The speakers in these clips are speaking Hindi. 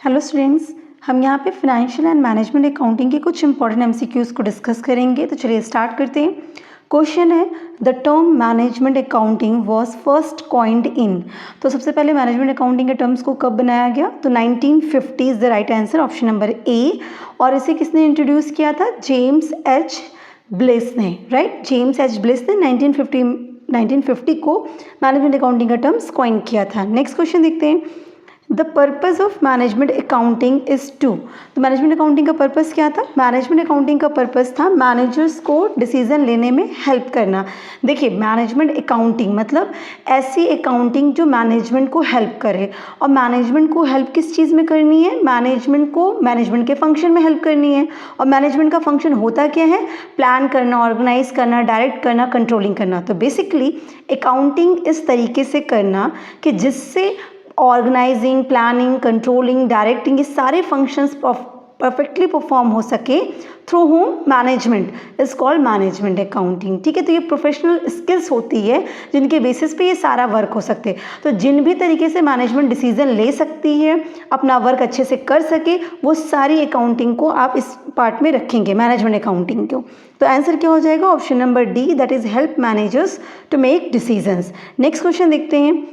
हेलो स्टूडेंट्स, हम यहाँ पे फाइनेंशियल एंड मैनेजमेंट अकाउंटिंग के कुछ इंपॉर्टेंट एमसीक्यूज़ को डिस्कस करेंगे। तो चलिए स्टार्ट करते हैं। क्वेश्चन है, the term management accounting was first coined in. तो सबसे पहले मैनेजमेंट अकाउंटिंग के टर्म्स को कब बनाया गया? तो 1950 is the right answer, option number A. और इसे किसने इंट्रोड्यूस किया था? जेम्स एच ब्लिस ने, राइट। जेम्स एच ब्लिस ने 1950 को मैनेजमेंट अकाउंटिंग का टर्म्स कॉइन किया था। नेक्स्ट क्वेश्चन देखते हैं, the purpose of management accounting is to. तो मैनेजमेंट अकाउंटिंग का पर्पज़ क्या था? मैनेजमेंट अकाउंटिंग का पर्पज़ था मैनेजर्स को डिसीजन लेने में हेल्प करना। देखिए, मैनेजमेंट अकाउंटिंग मतलब ऐसी अकाउंटिंग जो मैनेजमेंट को हेल्प करे। और मैनेजमेंट को हेल्प किस चीज़ में करनी है? मैनेजमेंट को मैनेजमेंट के फंक्शन में हेल्प करनी है। और मैनेजमेंट का फंक्शन होता क्या है? प्लान करना, ऑर्गेनाइज करना, डायरेक्ट करना, कंट्रोलिंग करना। तो बेसिकली अकाउंटिंग इस तरीके से करना कि जिससे ऑर्गेनाइजिंग, प्लानिंग, कंट्रोलिंग, डायरेक्टिंग, ये सारे फंक्शंस परफेक्टली परफॉर्म हो सके through whom management is called management accounting. ठीक है, तो ये प्रोफेशनल स्किल्स होती है जिनके बेसिस पे ये सारा वर्क हो सकते हैं। तो जिन भी तरीके से मैनेजमेंट डिसीजन ले सकती है, अपना वर्क अच्छे से कर सके, वो सारी अकाउंटिंग को आप इस पार्ट में रखेंगे, मैनेजमेंट अकाउंटिंग को। तो आंसर क्या हो जाएगा? Option number D, that is help managers to make decisions. Next question देखते हैं।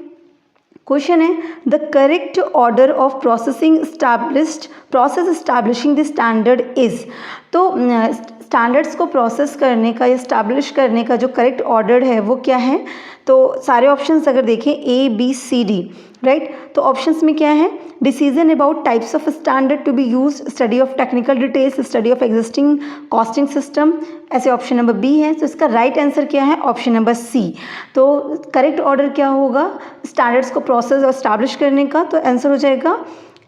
क्वेश्चन है, the correct order of processing establishing the standard is. तो स्टैंडर्ड्स को प्रोसेस करने का या स्टैब्लिश करने का जो करेक्ट ऑर्डर है वो क्या है? तो सारे ऑप्शंस अगर देखें A B C D, right. तो ऑप्शंस में क्या है? Decision about types of standard to be use, study of technical details, study of existing costing system, ऐसे ऑप्शन नंबर बी है। तो इसका राइट आंसर क्या है? Option number C. तो करेक्ट ऑर्डर क्या होगा स्टैंडर्ड्स को प्रोसेस और स्टैब्लिश करने का? तो आंसर हो जाएगा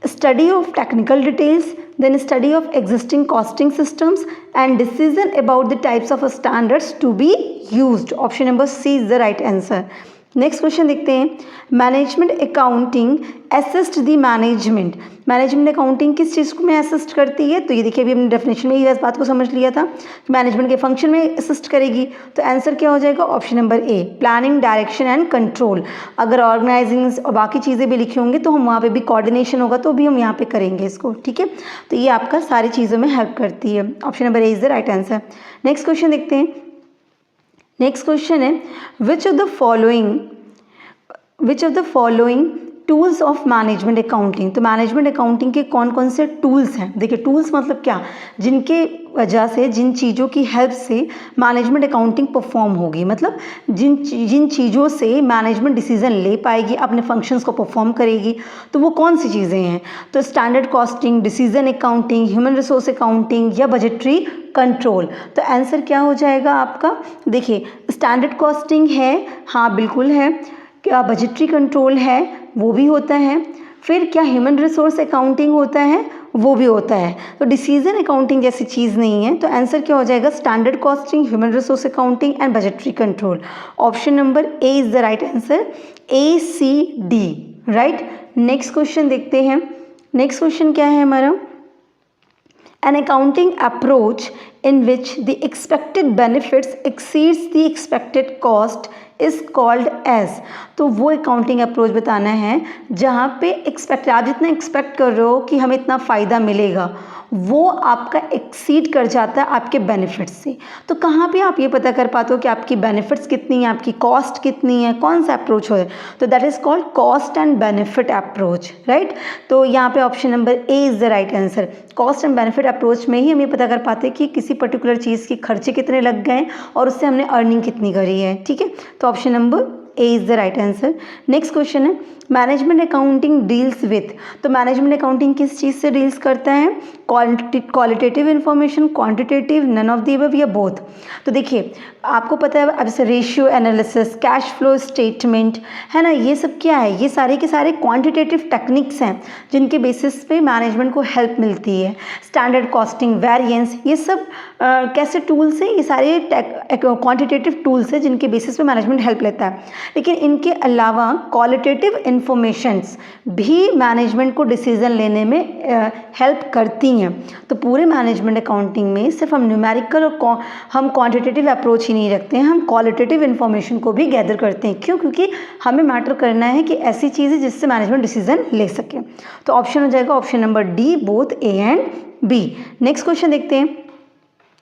study of technical details, then study of existing costing systems and decision about the types of standards to be used. Option number C is the right answer. Next question देखते हैं, management accounting assist the management. Management accounting किस चीज़ में असिस्ट करती है? तो ये देखिए, अभी हमने डेफिनेशन में इस बात को समझ लिया था, मैनेजमेंट के फंक्शन में असिस्ट करेगी। तो आंसर क्या हो जाएगा? Option number A, planning, direction and control. अगर ऑर्गेनाइजिंग और बाकी चीज़ें भी लिखे होंगे तो हम वहाँ पे भी कोऑर्डिनेशन होगा तो भी हम यहाँ पे करेंगे इसको। ठीक है, तो ये आपका सारी चीज़ों में हेल्प करती है। Option number A is the right answer. Next question देखते हैं। नेक्स्ट क्वेश्चन है, which of the following tools of management accounting. तो मैनेजमेंट अकाउंटिंग के कौन कौन से टूल्स हैं? देखिए, टूल्स मतलब क्या? जिनके वजह से, जिन चीज़ों की हेल्प से मैनेजमेंट अकाउंटिंग परफॉर्म होगी, मतलब जिन चीज़ों से मैनेजमेंट डिसीजन ले पाएगी, अपने फंक्शंस को परफॉर्म करेगी, तो वो कौन सी चीज़ें हैं? तो standard costing, decision accounting, human resource accounting या बजटरी कंट्रोल। तो आंसर क्या हो जाएगा आपका? देखिए, स्टैंडर्ड कॉस्टिंग है, हाँ बिल्कुल है। क्या बजटरी कंट्रोल है? वो भी होता है। फिर क्या ह्यूमन रिसोर्स अकाउंटिंग होता है? वो भी होता है। तो डिसीजन अकाउंटिंग जैसी चीज़ नहीं है। तो आंसर क्या हो जाएगा? Standard costing, human resource accounting and budgetary control. Option number A is the right answer, A C D, right. Next question देखते हैं। नेक्स्ट क्वेश्चन क्या है हमारा? An accounting approach in which the expected benefits exceeds the expected cost is called as। तो वो अकाउंटिंग अप्रोच बताना है जहाँ पे आप जितना एक्सपेक्ट कर रहे हो कि हमें इतना फ़ायदा मिलेगा, वो आपका एक्सीड कर जाता है आपके बेनिफिट्स से। तो कहाँ पे आप ये पता कर पाते हो कि आपकी बेनिफिट्स कितनी है, आपकी कॉस्ट कितनी है, कौन सा अप्रोच हो? तो that is called cost and benefit approach, right. तो यहाँ पे option number A is the right answer. Cost and benefit approach में ही हम ये पता कर पाते हैं कि किसी पर्टिकुलर चीज़ के खर्चे कितने लग गए और उससे हमने अर्निंग कितनी करी है। ठीक है, तो option number A is the right answer. Next question है, मैनेजमेंट अकाउंटिंग डील्स विथ। तो मैनेजमेंट अकाउंटिंग किस चीज़ से डील्स करता है? Qualitative information, quantitative, none of the above या बोथ। तो देखिए, आपको पता है अब जैसे ratio analysis, cash flow statement, है ना, ये सब क्या है? ये सारे के सारे क्वांटिटेटिव टेक्निक्स हैं जिनके बेसिस पे मैनेजमेंट को हेल्प मिलती है। स्टैंडर्ड कॉस्टिंग, वेरिएंस, ये सब कैसे टूल्स हैं? ये सारे क्वांटिटेटिव टूल्स हैं जिनके बेसिस पे मैनेजमेंट हेल्प लेता है। लेकिन इनके अलावा क्वालिटेटिव इंफॉर्मेशंस भी मैनेजमेंट को डिसीजन लेने में हेल्प करती हैं। तो पूरे मैनेजमेंट अकाउंटिंग में सिर्फ हम न्यूमेरिकल और हम क्वांटिटेटिव अप्रोच ही नहीं रखते हैं, हम क्वालिटेटिव इन्फॉर्मेशन को भी गैदर करते हैं। क्यों? क्योंकि हमें मैटर करना है कि ऐसी चीज़ें जिससे मैनेजमेंट डिसीजन ले सके। तो ऑप्शन हो जाएगा option number D, both A and B. Next question देखते हैं।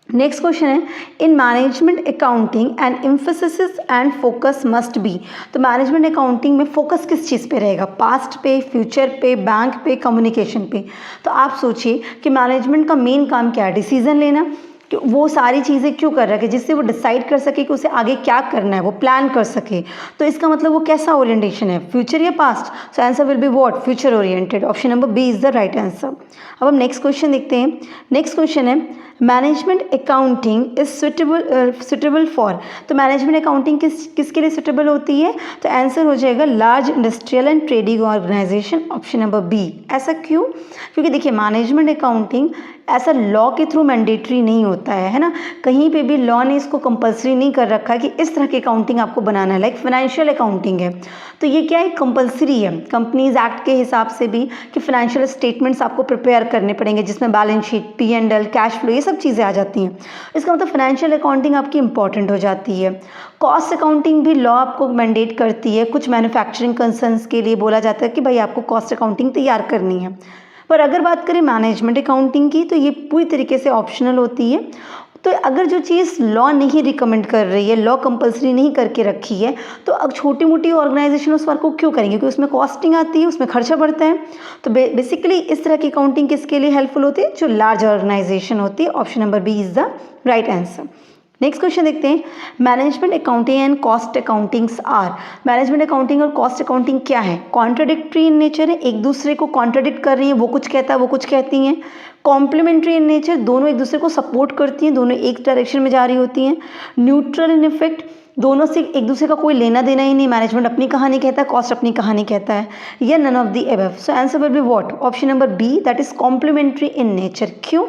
नेक्स्ट क्वेश्चन है, in management accounting and emphasis and focus must be. तो मैनेजमेंट अकाउंटिंग में फोकस किस चीज़ पे रहेगा? पास्ट पे, फ्यूचर पे, बैंक पे, कम्युनिकेशन पे। तो आप सोचिए कि मैनेजमेंट का मेन काम क्या है? डिसीजन लेना। कि वो सारी चीज़ें क्यों कर रहा है? जिससे वो डिसाइड कर सके कि उसे आगे क्या करना है, वो प्लान कर सके। तो इसका मतलब वो कैसा ओरिएंटेशन है, फ्यूचर या past? So answer will be what? Future oriented. Option number B is the right answer. अब हम नेक्स्ट क्वेश्चन देखते हैं। नेक्स्ट क्वेश्चन है, management accounting is suitable for. तो मैनेजमेंट अकाउंटिंग किसके लिए सुटेबल होती है? तो आंसर हो जाएगा large industrial and trading organisation. Option number B. ऐसा क्यों? क्योंकि देखिए मैनेजमेंट अकाउंटिंग ऐसा लॉ के थ्रू मैंडेटरी नहीं होता है ना, कहीं पे भी लॉ ने इसको कंपलसरी नहीं कर रखा कि इस तरह की अकाउंटिंग आपको बनाना है। लाइक फाइनेंशियल अकाउंटिंग है तो ये क्या है? कंपलसरी है कंपनीज एक्ट के हिसाब से भी कि फाइनेंशियल स्टेटमेंट्स आपको प्रिपेयर करने पड़ेंगे, जिसमें balance sheet, P&L, cash flow, ये सब चीज़ें आ जाती हैं। इसका मतलब फाइनेंशियल अकाउंटिंग आपकी इंपॉर्टेंट हो जाती है। कॉस्ट अकाउंटिंग भी लॉ आपको मैंडेट करती है। कुछ मैन्युफैक्चरिंग कंसर्न्स के लिए बोला जाता है कि भाई आपको कॉस्ट अकाउंटिंग तैयार करनी है। पर अगर बात करें मैनेजमेंट अकाउंटिंग की तो ये पूरी तरीके से ऑप्शनल होती है। तो अगर जो चीज़ लॉ नहीं रिकमेंड कर रही है, लॉ कंपलसरी नहीं करके रखी है, तो अब छोटी मोटी ऑर्गेनाइजेशन उस वर्क को क्यों करेंगे? क्योंकि उसमें कॉस्टिंग आती है, उसमें खर्चा बढ़ता है। तो बेसिकली इस तरह की अकाउंटिंग किसके लिए हेल्पफुल होती है? जो लार्ज ऑर्गेनाइजेशन होती है। Option number B is the right answer. Next question देखते हैं, management accounting and cost accountings are. Management accounting और कॉस्ट अकाउंटिंग क्या है? कॉन्ट्राडिक्टरी इन नेचर है, एक दूसरे को कॉन्ट्राडिक्ट कर रही है, वो कुछ कहता है वो कुछ कहती हैं। कॉम्प्लीमेंट्री इन नेचर, दोनों एक दूसरे को सपोर्ट करती हैं, दोनों एक डायरेक्शन में जा रही होती हैं। न्यूट्रल इन इफेक्ट, दोनों से एक दूसरे का कोई लेना देना ही नहीं, मैनेजमेंट अपनी कहानी कहता है, कॉस्ट अपनी कहानी कहता है, या none of the above. So answer will be what? Option number B, that is complementary in nature. क्यों?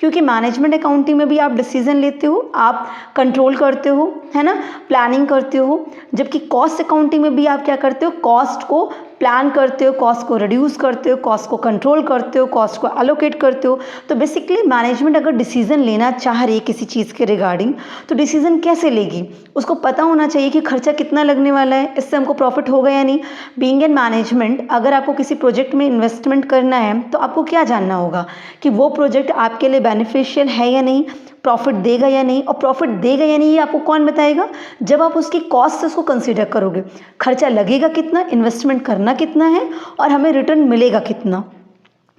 क्योंकि मैनेजमेंट अकाउंटिंग में भी आप डिसीजन लेते हो, आप कंट्रोल करते हो, है ना, प्लानिंग करते हो, जबकि कॉस्ट अकाउंटिंग में भी आप क्या करते हो? कॉस्ट को प्लान करते हो, कॉस्ट को रिड्यूस करते हो, कॉस्ट को कंट्रोल करते हो, कॉस्ट को एलोकेट करते हो। तो बेसिकली मैनेजमेंट अगर डिसीजन लेना चाह रही है किसी चीज़ के रिगार्डिंग, तो डिसीजन कैसे लेगी? उसको पता होना चाहिए कि खर्चा कितना लगने वाला है, इससे हमको प्रॉफिट होगा या नहीं। बीइंग एन मैनेजमेंट, अगर आपको किसी प्रोजेक्ट में इन्वेस्टमेंट करना है तो आपको क्या जानना होगा कि वो प्रोजेक्ट आपके लिए बेनिफिशियल है या नहीं, प्रॉफिट देगा या नहीं। और प्रॉफिट देगा या नहीं ये आपको कौन बताएगा? जब आप उसकी कॉस्ट से उसको कंसीडर करोगे, खर्चा लगेगा कितना, इन्वेस्टमेंट करना कितना है और हमें रिटर्न मिलेगा कितना।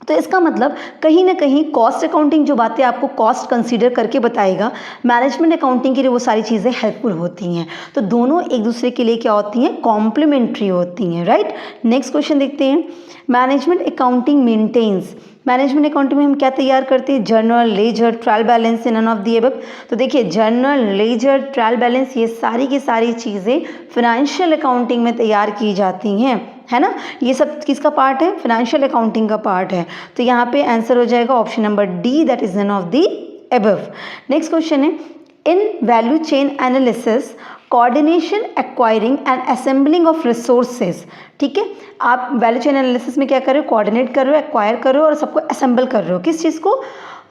तो इसका मतलब कहीं ना कहीं कॉस्ट अकाउंटिंग जो बातें आपको कॉस्ट कंसीडर करके बताएगा, मैनेजमेंट अकाउंटिंग के लिए वो सारी चीज़ें हेल्पफुल होती हैं। तो दोनों एक दूसरे के लिए क्या होती हैं? कॉम्प्लीमेंट्री होती हैं, राइट। नेक्स्ट क्वेश्चन देखते हैं, management accounting maintains. Management accounting में हम क्या तैयार करते हैं? Journal, ledger, trial balance, none of the above. तो देखिए जर्नल, लेजर, ट्रायल बैलेंस, ये सारी की सारी चीज़ें फाइनेंशियल अकाउंटिंग में तैयार की जाती हैं, है ना। ये सब किसका पार्ट है? फाइनेंशियल अकाउंटिंग का पार्ट है। तो यहाँ पे आंसर हो जाएगा option number D, that is none of the above. Next question है, in value chain analysis coordination, acquiring and assembling of resources. ठीक है, आप वैल्यू चेन एनालिसिस में क्या कर रहे हो? कोऑर्डिनेट कर रहे हो, एक्वायर कर रहे हो और सबको असेंबल कर रहे हो। किस चीज़ को?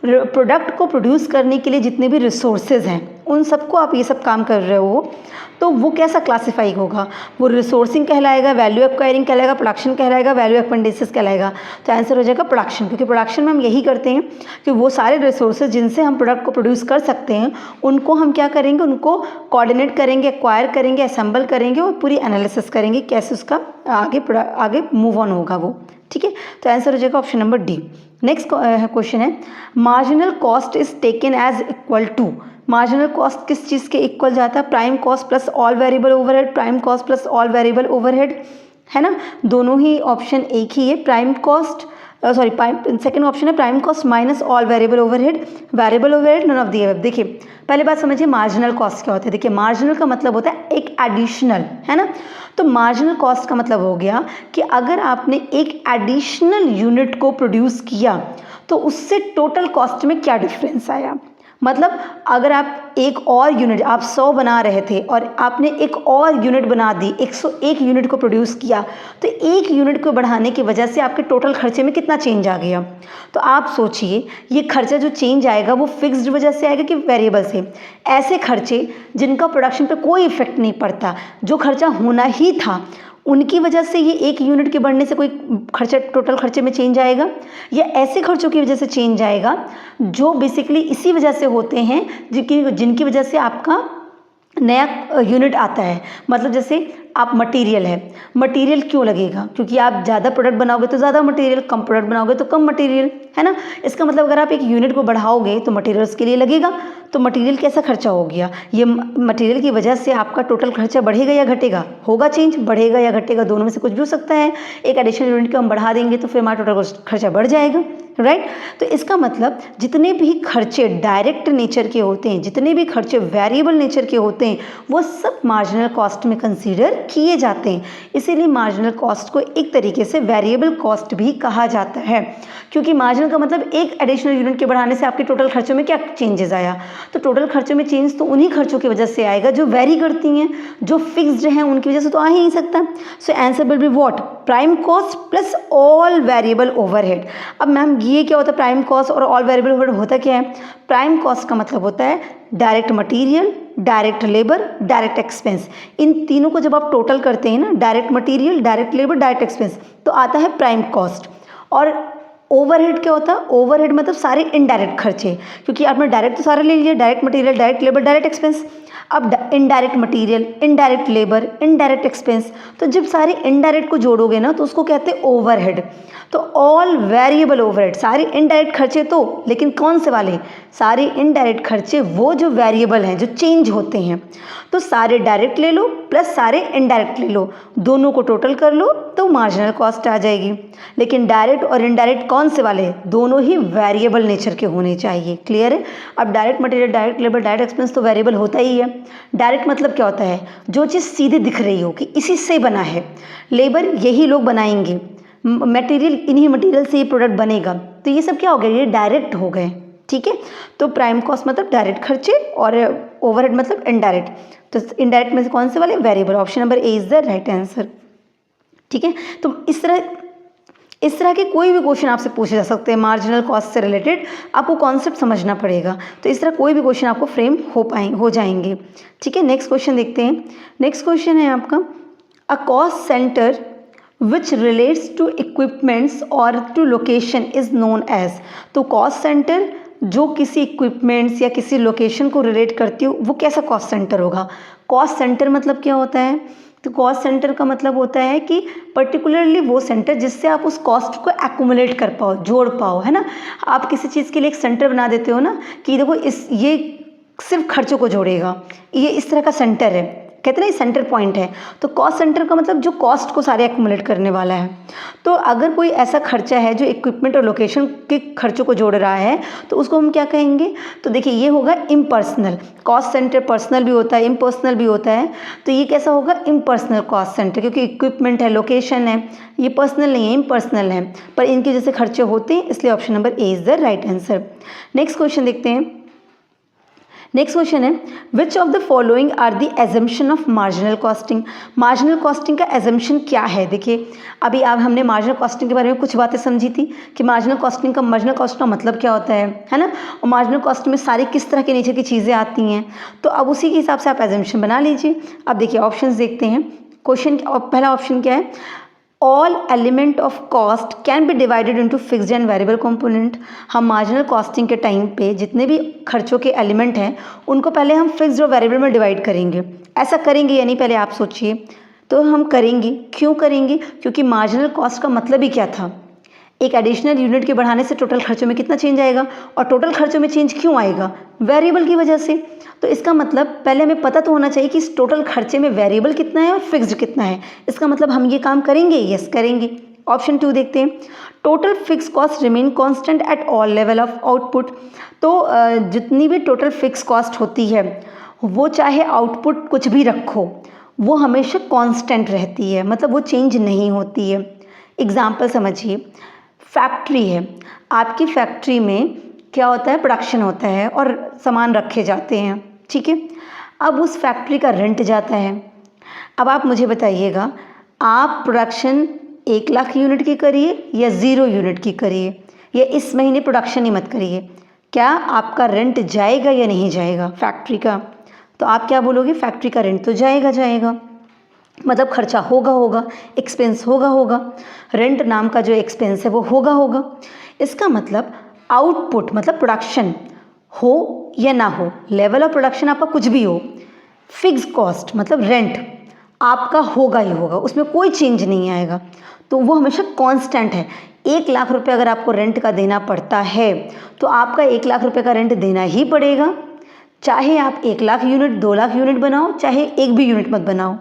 प्रोडक्ट को प्रोड्यूस करने के लिए जितने भी रिसोर्सेज हैं उन सबको आप ये सब काम कर रहे हो। तो वो कैसा क्लासीफाई होगा? वो रिसोर्सिंग कहलाएगा, वैल्यू एक्वायरिंग कहलाएगा, प्रोडक्शन कहलाएगा, वैल्यू एक्सपेंडिचर्स कहलाएगा। तो आंसर हो जाएगा प्रोडक्शन, क्योंकि प्रोडक्शन में हम यही करते हैं कि वो सारे रिसोर्सेज जिनसे हम प्रोडक्ट को प्रोड्यूस कर सकते हैं उनको हम क्या करेंगे? उनको कोऑर्डिनेट करेंगे, एक्वायर करेंगे, असेंबल करेंगे और पूरी एनालिसिस करेंगे कैसे उसका आगे मूव ऑन होगा वो। ठीक है, तो आंसर हो जाएगा option number D. Next question है, marginal cost is taken as equal to. Marginal cost किस चीज़ के इक्वल जाता है? Prime cost plus all variable overhead, prime cost plus all variable overhead, है ना। दोनों ही ऑप्शन एक ही है। प्राइम कॉस्ट सेकंड ऑप्शन है prime cost minus all variable overhead, variable overhead none of the above. देखिए पहले बात समझिए मार्जिनल कॉस्ट क्या होता है। देखिए मार्जिनल का मतलब होता है एक एडिशनल, है ना। तो मार्जिनल कॉस्ट का मतलब हो गया कि अगर आपने एक एडिशनल यूनिट को प्रोड्यूस किया तो उससे टोटल कॉस्ट में क्या डिफरेंस आया। मतलब अगर आप एक और यूनिट, आप 100 बना रहे थे और आपने एक और यूनिट बना दी, 101 यूनिट को प्रोड्यूस किया, तो एक यूनिट को बढ़ाने की वजह से आपके टोटल खर्चे में कितना चेंज आ गया। तो आप सोचिए ये खर्चा जो चेंज आएगा वो फिक्स्ड वजह से आएगा कि वेरिएबल से। ऐसे खर्चे जिनका प्रोडक्शन पे कोई इफेक्ट नहीं पड़ता, जो खर्चा होना ही था, उनकी वजह से ये एक यूनिट के बढ़ने से कोई खर्चा, टोटल खर्चे में चेंज आएगा, या ऐसे खर्चों की वजह से चेंज आएगा जो बेसिकली इसी वजह से होते हैं जिनकी वजह से आपका नया यूनिट आता है। मतलब जैसे आप मटेरियल है, मटेरियल क्यों लगेगा, क्योंकि आप ज़्यादा प्रोडक्ट बनाओगे तो ज़्यादा मटेरियल, कम प्रोडक्ट बनाओगे तो कम मटेरियल, है ना। इसका मतलब अगर आप एक यूनिट को बढ़ाओगे तो मटेरियल्स के लिए लगेगा, तो मटेरियल कैसा खर्चा हो गया, ये मटेरियल की वजह से आपका टोटल खर्चा बढ़ेगा या घटेगा, होगा चेंज, बढ़ेगा या घटेगा, दोनों में से कुछ भी हो सकता है। एक एडिशनल यूनिट को हम बढ़ा देंगे तो फिर हमारा टोटल खर्चा बढ़ जाएगा, राइट। तो इसका मतलब जितने भी खर्चे डायरेक्ट नेचर के होते हैं, जितने भी खर्चे वेरिएबल नेचर के होते हैं, वो सब मार्जिनल कॉस्ट में कंसीडर किए जाते हैं। इसीलिए मार्जिनल कॉस्ट को एक तरीके से वेरिएबल कॉस्ट भी कहा जाता है, क्योंकि मार्जिनल का मतलब एक एडिशनल यूनिट के बढ़ाने से आपके टोटल खर्चों में क्या चेंजेस आया। तो टोटल खर्चों में चेंज तो उन्हीं खर्चों की वजह से आएगा जो वेरी करती हैं, जो फिक्स्ड हैं उनकी वजह से तो आ ही नहीं सकता। So answer will be what, prime cost plus all variable overhead. अब मैम ये क्या होता है प्राइम कॉस्ट और ऑल वेरिएबल ओवरहेड होता क्या है। प्राइम कॉस्ट का मतलब होता है direct material, direct labour, direct expense. इन तीनों को जब आप टोटल करते हैं ना, direct material, direct labour, direct expense, तो आता है प्राइम कॉस्ट। और ओवरहेड क्या होता है, ओवरहेड मतलब सारे इनडायरेक्ट खर्चे, क्योंकि आपने डायरेक्ट तो सारे ले लिए, direct material, direct labour, direct expense. अब indirect material, indirect labour, indirect expense, तो जब सारे इनडायरेक्ट को जोड़ोगे ना तो उसको कहते हैं ओवरहेड। तो ऑल वेरिएबल ओवरहेड, सारे इनडायरेक्ट खर्चे तो, लेकिन कौन से वाले, सारे इनडायरेक्ट खर्चे वो जो वेरिएबल हैं, जो चेंज होते हैं। तो सारे डायरेक्ट ले लो प्लस सारे इनडायरेक्ट ले लो, दोनों को टोटल कर लो तो मार्जिनल कॉस्ट आ जाएगी। लेकिन डायरेक्ट और इनडायरेक्ट कौन से वाले, दोनों ही वेरिएबल नेचर के होने चाहिए। क्लियर है। अब direct material, direct labour, direct expense तो वेरिएबल होता ही है। डायरेक्ट मतलब क्या होता है, जो चीज़ सीधे दिख रही हो कि इसी से बना है, लेबर यही लोग बनाएंगे, मटेरियल इन्हीं मटेरियल से ये प्रोडक्ट बनेगा, तो ये सब क्या हो गया, ये डायरेक्ट हो गए। ठीक है। तो प्राइम कॉस्ट मतलब डायरेक्ट खर्चे और ओवरहेड मतलब इनडायरेक्ट। तो इनडायरेक्ट में से कौन से वाले, variable. Option number A is the right answer. ठीक है। तो इस तरह के कोई भी क्वेश्चन आपसे पूछे जा सकते हैं मार्जिनल कॉस्ट से रिलेटेड, आपको कॉन्सेप्ट समझना पड़ेगा। तो इस तरह कोई भी क्वेश्चन आपको फ्रेम हो जाएंगे। ठीक है। नेक्स्ट क्वेश्चन देखते हैं। नेक्स्ट क्वेश्चन है आपका, a cost centre which relates to equipments or to location is known as। तो कॉस्ट सेंटर जो किसी इक्विपमेंट्स या किसी लोकेशन को रिलेट करती हो वो कैसा कॉस्ट सेंटर होगा। कॉस्ट सेंटर मतलब क्या होता है, तो कॉस्ट सेंटर का मतलब होता है कि पर्टिकुलरली वो सेंटर जिससे आप उस कॉस्ट को एक्यूमुलेट कर पाओ, जोड़ पाओ, है ना। आप किसी चीज़ के लिए एक सेंटर बना देते हो ना कि देखो ये सिर्फ खर्चों को जोड़ेगा, ये इस तरह का सेंटर है, कहते हैं सेंटर पॉइंट है। तो कॉस्ट सेंटर का मतलब जो कॉस्ट को सारे एक्यूमुलेट करने वाला है। तो अगर कोई ऐसा खर्चा है जो इक्विपमेंट और लोकेशन के खर्चों को जोड़ रहा है तो उसको हम क्या कहेंगे, तो देखिए ये होगा इम्पर्सनल। कॉस्ट सेंटर पर्सनल भी होता है, इम्पर्सनल भी होता है। तो ये कैसा होगा, इम्पर्सनल कॉस्ट सेंटर, क्योंकि इक्विपमेंट है, लोकेशन है, ये पर्सनल नहीं है, इम्पर्सनल है, पर इनके जैसे खर्चे होते हैं, इसलिए option number A is the right answer. Next question देखते हैं। नेक्स्ट क्वेश्चन है, which of the following are the assumption of marginal costing. Marginal costing का एजम्पशन क्या है। देखिए अभी अब हमने मार्जिनल कॉस्टिंग के बारे में कुछ बातें समझी थी कि मार्जिनल कॉस्ट का मतलब क्या होता है ना, और मार्जिनल कॉस्टिंग में सारी किस तरह के नेचर की चीज़ें आती हैं। तो अब उसी के हिसाब से आप एजम्पशन बना लीजिए। अब देखिए ऑप्शन देखते हैं। क्वेश्चन पहला ऑप्शन क्या है, all element of cost can be divided into fixed and variable component. हम मार्जिनल कॉस्टिंग के टाइम पे जितने भी खर्चों के एलिमेंट हैं उनको पहले हम फिक्स्ड और वेरिएबल में डिवाइड करेंगे। ऐसा करेंगे या नहीं पहले आप सोचिए। तो हम करेंगे, क्यों करेंगे, क्योंकि मार्जिनल कॉस्ट का मतलब ही क्या था, एक एडिशनल यूनिट के बढ़ाने से टोटल खर्चों में कितना चेंज आएगा, और टोटल खर्चों में चेंज क्यों आएगा, वेरिएबल की वजह से। तो इसका मतलब पहले हमें पता तो होना चाहिए कि इस टोटल खर्चे में वेरिएबल कितना है और फिक्स्ड कितना है। इसका मतलब हम ये काम करेंगे, यस करेंगे। ऑप्शन 2 देखते हैं, total fix cost remain constant at all level of output. तो जितनी भी टोटल फिक्स कॉस्ट होती है वो चाहे आउटपुट कुछ भी रखो वो हमेशा कांस्टेंट रहती है, मतलब वो चेंज नहीं होती है। एग्जाम्पल समझिए, फैक्ट्री है, आपकी फैक्ट्री में क्या होता है, प्रोडक्शन होता है और सामान रखे जाते हैं, ठीक है। अब उस फैक्ट्री का रेंट जाता है। अब आप मुझे बताइएगा, आप प्रोडक्शन 1 लाख यूनिट की करिए या 0 यूनिट की करिए, या इस महीने प्रोडक्शन ही मत करिए, क्या आपका रेंट जाएगा या नहीं जाएगा फैक्ट्री का? तो आप क्या बोलोगे, फैक्ट्री का रेंट तो जाएगा जाएगा, मतलब खर्चा होगा, एक्सपेंस होगा, रेंट नाम का जो एक्सपेंस है वो होगा। इसका मतलब आउटपुट मतलब प्रोडक्शन हो या ना हो, लेवल ऑफ प्रोडक्शन आपका कुछ भी हो, फिक्स कॉस्ट मतलब रेंट आपका होगा ही होगा, उसमें कोई चेंज नहीं आएगा, तो वो हमेशा कांस्टेंट है। 1 लाख रुपए अगर आपको रेंट का देना पड़ता है तो आपका 1 लाख रुपए का रेंट देना ही पड़ेगा, चाहे आप 1 लाख यूनिट 2 लाख यूनिट बनाओ, चाहे एक भी यूनिट मत बनाओ।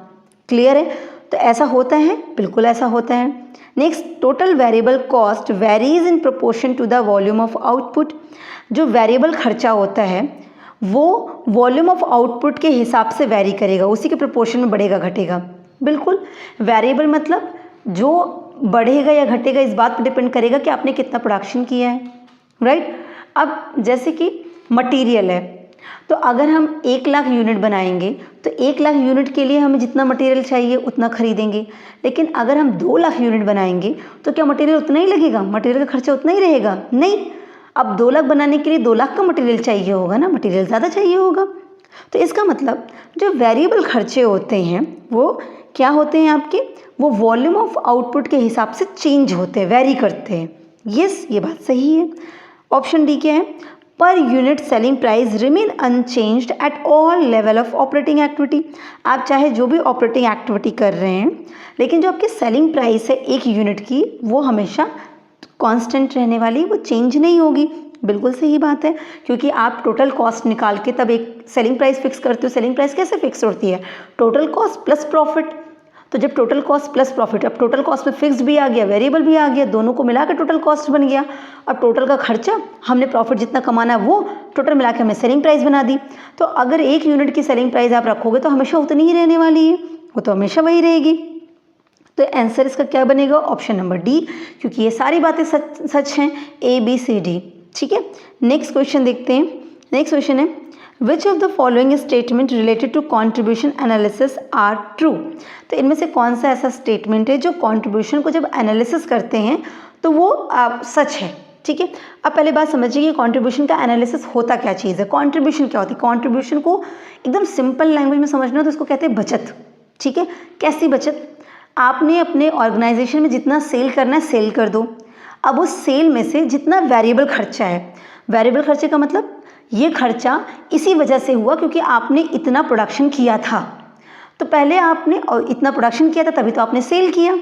क्लियर है? तो ऐसा होता है, बिल्कुल ऐसा होता है। Next, total variable cost varies in proportion to the volume of output. जो वेरिएबल खर्चा होता है वो वॉल्यूम ऑफ आउटपुट के हिसाब से वेरी करेगा, उसी के प्रोपोर्शन में बढ़ेगा घटेगा। बिल्कुल, वेरिएबल मतलब जो बढ़ेगा या घटेगा इस बात पर डिपेंड करेगा कि आपने कितना प्रोडक्शन किया है, राइट। अब जैसे कि मटेरियल है, तो अगर हम 1 लाख यूनिट बनाएंगे तो 1 लाख यूनिट के लिए हमें जितना मटेरियल चाहिए उतना खरीदेंगे, लेकिन अगर हम 2 लाख यूनिट बनाएंगे तो क्या मटेरियल उतना ही लगेगा, मटेरियल का खर्चा उतना ही रहेगा? नहीं, अब 2 लाख बनाने के लिए 2 लाख का मटेरियल चाहिए होगा ना, मटेरियल ज़्यादा चाहिए होगा। तो इसका मतलब जो वेरिएबल खर्चे होते हैं वो क्या होते हैं आपके, वो वॉल्यूम ऑफ आउटपुट के हिसाब से चेंज होते हैं, वेरी करते हैं। यस, ये बात सही है। ऑप्शन डी क्या है, per unit selling price remain unchanged at all level of operating activity. आप चाहे जो भी ऑपरेटिंग एक्टिविटी कर रहे हैं, लेकिन जो आपकी सेलिंग प्राइस है एक यूनिट की वो हमेशा कांस्टेंट रहने वाली, वो चेंज नहीं होगी। बिल्कुल सही बात है, क्योंकि आप टोटल कॉस्ट निकाल के तब एक सेलिंग प्राइस फिक्स करते हो। सेलिंग प्राइस कैसे फिक्स होती है, टोटल कॉस्ट प्लस प्रॉफिट। तो जब टोटल कॉस्ट प्लस प्रॉफिट, अब टोटल कॉस्ट में फिक्स भी आ गया, वेरिएबल भी आ गया, दोनों को मिला के टोटल कॉस्ट बन गया। अब टोटल का खर्चा हमने प्रॉफिट जितना कमाना है वो टोटल मिला के हमने सेलिंग प्राइस बना दी। तो अगर एक यूनिट की सेलिंग प्राइस आप रखोगे तो हमेशा उतनी ही रहने वाली है, वो तो हमेशा वही रहेगी। तो आंसर इसका क्या बनेगा, ऑप्शन नंबर डी, क्योंकि ये सारी बातें सच हैं, ए बी सी डी। ठीक है, नेक्स्ट क्वेश्चन देखते हैं। नेक्स्ट क्वेश्चन है, which of the following statement related to contribution analysis are true. तो इनमें से कौन सा ऐसा स्टेटमेंट है जो कॉन्ट्रीब्यूशन को जब एनालिसिस करते हैं तो वो सच है। ठीक है, अब पहले बात समझिए कि कॉन्ट्रीब्यूशन का एनालिसिस होता क्या चीज़ है। कॉन्ट्रीब्यूशन क्या होती है, कॉन्ट्रीब्यूशन को एकदम सिंपल लैंग्वेज में समझना हो तो इसको कहते हैं बचत। ठीक है, कैसी बचत, आपने अपने ऑर्गेनाइजेशन में जितना सेल करना है सेल कर दो। अब उस सेल में से जितना वेरिएबल खर्चा है, वेरिएबल खर्चे का मतलब ये खर्चा इसी वजह से हुआ क्योंकि आपने इतना प्रोडक्शन किया था, तो पहले आपने और इतना प्रोडक्शन किया था तभी तो आपने सेल किया,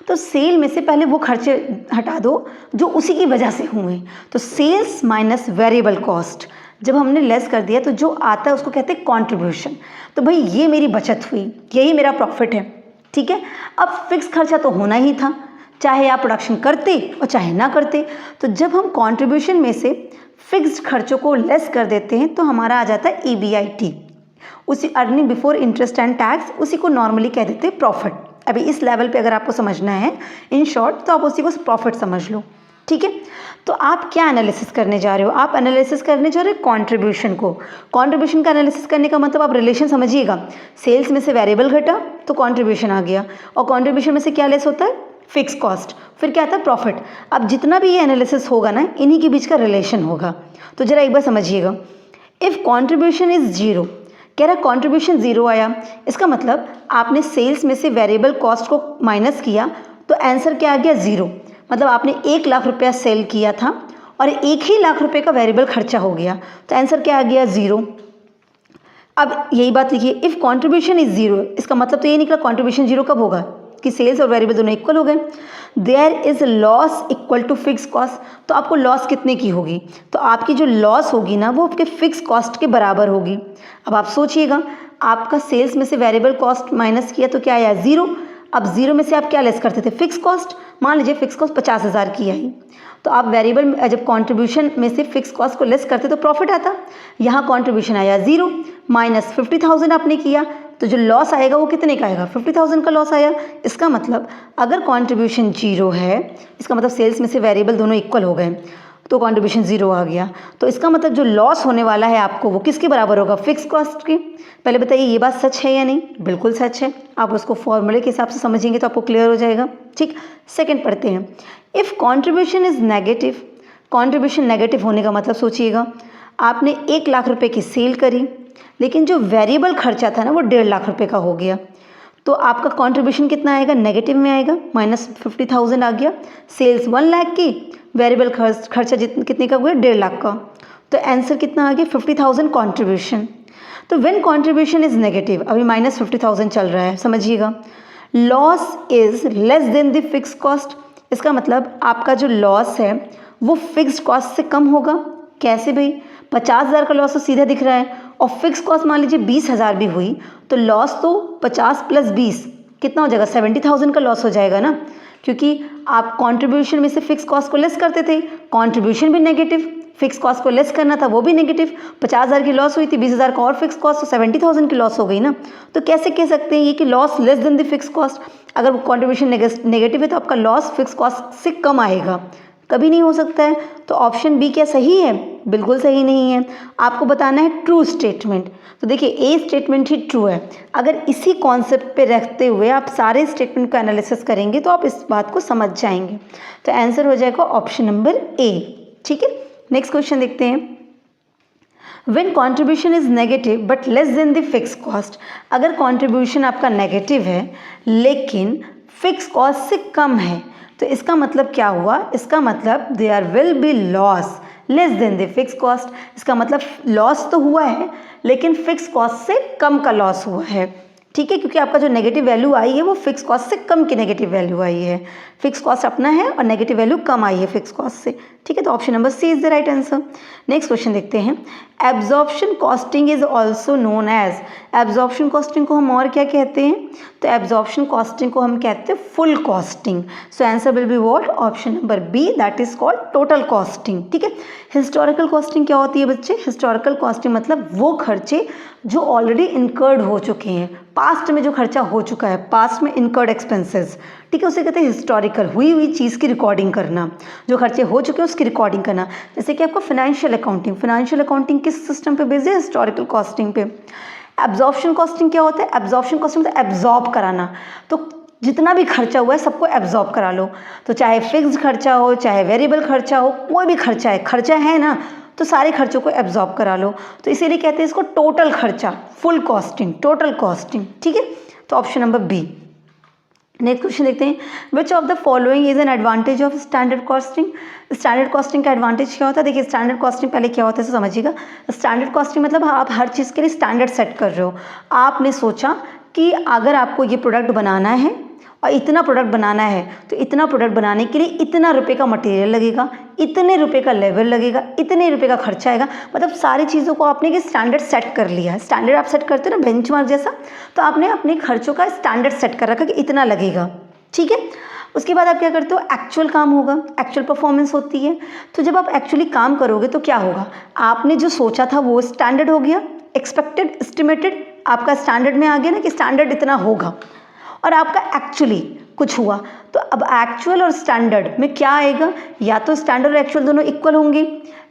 तो सेल में से पहले वो खर्चे हटा दो जो उसी की वजह से हुए। तो सेल्स माइनस वेरिएबल कॉस्ट जब हमने लेस कर दिया तो जो आता है उसको कहते हैं कॉन्ट्रीब्यूशन। तो भाई ये मेरी बचत हुई, यही मेरा प्रॉफिट है। ठीक है, अब फिक्स खर्चा तो होना ही था, चाहे आप प्रोडक्शन करते और चाहे ना करते। तो जब हम कंट्रीब्यूशन में से फिक्स्ड खर्चों को लेस कर देते हैं तो हमारा आ जाता है EBIT, उसी earning before interest and tax, उसी को नॉर्मली कह देते हैं प्रॉफिट। अभी इस लेवल पे अगर आपको समझना है इन शॉर्ट तो आप उसी को प्रॉफिट समझ लो। ठीक है, तो आप क्या एनालिसिस करने जा रहे हो, आप एनालिसिस करने जा रहे हो कंट्रीब्यूशन को। कंट्रीब्यूशन का एनालिसिस करने का मतलब आप रिलेशन समझिएगा, सेल्स में से वेरिएबल घटा तो कंट्रीब्यूशन आ गया, और कंट्रीब्यूशन में से क्या लेस होता है, फिक्स कॉस्ट, फिर क्या आता है, प्रॉफिट। अब जितना भी ये एनालिसिस होगा ना, इन्हीं के बीच का रिलेशन होगा। तो जरा एक बार समझिएगा, इफ़ कंट्रीब्यूशन इज जीरो, कह रहा कंट्रीब्यूशन जीरो आया, इसका मतलब आपने सेल्स में से वेरिएबल कॉस्ट को माइनस किया तो आंसर क्या आ गया, ज़ीरो। मतलब आपने 1 लाख रुपया सेल किया था और 1 ही लाख रुपए का वेरिएबल खर्चा हो गया, तो आंसर क्या आ गया, ज़ीरो। अब यही बात लिखिए, इफ़ कंट्रीब्यूशन इज जीरो, इसका मतलब तो ये निकला कंट्रीब्यूशन जीरो कब होगा कि सेल्स और वेरिएबल दोनों इक्वल हो गए। There is loss equal to fix cost, तो आपको लॉस कितने की होगी, तो आपकी जो लॉस होगी ना वो आपके फिक्स कॉस्ट के बराबर होगी। अब आप सोचिएगा, आपका सेल्स में से वेरिएबल कॉस्ट माइनस किया तो क्या आया, ज़ीरो। अब ज़ीरो में से आप क्या लेस करते थे, फिक्स कॉस्ट। मान लीजिए फिक्स कॉस्ट 50,000 की आई, तो आप वेरिएबल जब कंट्रीब्यूशन में से फिक्स कॉस्ट को लेस करते तो प्रॉफिट आता। यहाँ कंट्रीब्यूशन आया ज़ीरो, माइनस 50,000 आपने किया, तो जो लॉस आएगा वो कितने का आएगा, 50,000 का लॉस आया। इसका मतलब अगर कंट्रीब्यूशन जीरो है, इसका मतलब सेल्स में से वेरिएबल दोनों इक्वल हो गए, तो कंट्रीब्यूशन 0 आ गया। तो इसका मतलब जो लॉस होने वाला है आपको वो किसके बराबर होगा, फिक्स कॉस्ट के। पहले बताइए ये बात सच है या नहीं, बिल्कुल सच है। आप उसको फॉर्मूले के हिसाब से समझेंगे तो आपको क्लियर हो जाएगा। ठीक, सेकंड पढ़ते हैं। If contribution is negative, contribution negative होने का मतलब सोचिएगा, आपने 1 लाख रुपए की सेल करी, लेकिन जो वेरिएबल खर्चा था ना वो 1.5 लाख रुपए का हो गया, तो आपका कंट्रीब्यूशन कितना आएगा, नेगेटिव में आएगा, -50,000 आ गया। सेल्स 1 लाख की, वेरिएबल खर्चा कितने का हुआ, 1.5 लाख का, तो आंसर कितना आ गया, 50,000 कंट्रीब्यूशन। तो व्हेन कंट्रीब्यूशन इज नेगेटिव, अभी -50,000 चल रहा है, समझिएगा, loss is less than the fix cost, इसका मतलब आपका जो लॉस है वो फिक्स्ड कॉस्ट से कम होगा। कैसे भाई, 50,000 का लॉस तो सीधा दिख रहा है, और फिक्स कॉस्ट मान लीजिए 20,000 भी हुई, तो लॉस तो 50 + 20 कितना हो जाएगा, 70,000 का लॉस हो जाएगा ना, क्योंकि आप कंट्रीब्यूशन में से फिक्स कॉस्ट को लेस करते थे, कंट्रीब्यूशन भी नेगेटिव, फिक्स कॉस्ट को लेस करना था वो भी नेगेटिव। 50,000 की लॉस हुई थी, 20,000 का और फिक्स कॉस्ट, तो 70,000 की लॉस हो गई ना। तो कैसे कह सकते हैं ये कि loss less than the fix cost, अगर कंट्रीब्यूशन नेगेटिव है तो आपका लॉस फिक्स कॉस्ट से कम आएगा, कभी नहीं हो सकता है। तो ऑप्शन बी क्या सही है, बिल्कुल सही नहीं है। आपको बताना है ट्रू स्टेटमेंट, तो देखिए ए स्टेटमेंट ही ट्रू है। अगर इसी कॉन्सेप्ट पे रखते हुए आप सारे स्टेटमेंट का एनालिसिस करेंगे तो आप इस बात को समझ जाएंगे। तो आंसर हो जाएगा ऑप्शन नंबर ए। ठीक है, नेक्स्ट क्वेश्चन देखते हैं। When contribution is negative but less than the fixed cost, अगर contribution आपका नेगेटिव है लेकिन फिक्स कॉस्ट से कम है, तो इसका मतलब क्या हुआ, इसका मतलब there will be loss less than the fix cost. इसका मतलब लॉस तो हुआ है लेकिन फिक्स कॉस्ट से कम का लॉस हुआ है। ठीक है, क्योंकि आपका जो नेगेटिव वैल्यू आई है वो फिक्स कॉस्ट से कम की नेगेटिव वैल्यू आई है, फिक्स कॉस्ट अपना है और नेगेटिव वैल्यू कम आई है फिक्स कॉस्ट से। ठीक है, तो option number C is the right answer. Next question देखते हैं। Absorption costing is also known as, absorption costing को हम और क्या कहते हैं, तो एब्जॉर्प्शन कॉस्टिंग को हम कहते हैं full costing. So answer will be what, option number B, that is called total costing. ठीक है, हिस्टोरिकल कॉस्टिंग क्या होती है बच्चे, हिस्टोरिकल कॉस्टिंग मतलब वो खर्चे जो ऑलरेडी इनकर्ड हो चुके हैं, पास्ट में जो खर्चा हो चुका है, पास्ट में इनकर्ड एक्सपेंसेस। ठीक है, उसे कहते हैं हिस्टोरिकल, हुई चीज़ की रिकॉर्डिंग करना, जो खर्चे हो चुके हैं उसकी रिकॉर्डिंग करना। जैसे कि आपका फाइनेंशियल अकाउंटिंग, फाइनेंशियल अकाउंटिंग किस सिस्टम पे बेस्ड है, हिस्टोरिकल कॉस्टिंग पे। एब्जॉर्प्शन कॉस्टिंग क्या होता है, एब्जॉर्प्शन कॉस्टिंग मतलब एब्जॉर्ब कराना, तो जितना भी खर्चा हुआ है सबको एब्जॉर्ब करा लो, तो चाहे फिक्स्ड खर्चा हो चाहे वेरिएबल खर्चा हो, कोई भी खर्चा है ना, तो सारे खर्चों को एब्जॉर्ब करा लो, तो इसीलिए कहते हैं इसको टोटल खर्चा, फुल कॉस्टिंग, टोटल कॉस्टिंग। ठीक है, तो option number B. Next question देखते हैं। Which of the following is an advantage of standard costing, standard costing का एडवांटेज क्या होता है। देखिए स्टैंडर्ड कॉस्टिंग पहले क्या होता है तो समझिएगा। स्टैंडर्ड कॉस्टिंग मतलब आप हर चीज़ के लिए स्टैंडर्ड सेट कर रहे हो। आपने सोचा कि अगर आपको ये प्रोडक्ट बनाना है और इतना प्रोडक्ट बनाना है, तो इतना प्रोडक्ट बनाने के लिए इतना रुपए का मटेरियल लगेगा, इतने रुपए का लेबर लगेगा, इतने रुपए का खर्चा आएगा, मतलब सारी चीज़ों को आपने स्टैंडर्ड सेट कर लिया है। स्टैंडर्ड आप सेट करते हो ना बेंचमार्क जैसा, तो आपने अपने खर्चों का स्टैंडर्ड सेट कर रखा कि इतना लगेगा। ठीक है, उसके बाद आप क्या करते हो, एक्चुअल काम होगा, एक्चुअल परफॉर्मेंस होती है। तो जब आप एक्चुअली काम करोगे तो क्या होगा, आपने जो सोचा था वो स्टैंडर्ड हो गया, एक्सपेक्टेड एस्टिमेटेड आपका स्टैंडर्ड में आ गया ना कि स्टैंडर्ड इतना होगा, और आपका एक्चुअली कुछ हुआ। तो अब एक्चुअल और स्टैंडर्ड में क्या आएगा, या तो स्टैंडर्ड और एक्चुअल दोनों इक्वल होंगे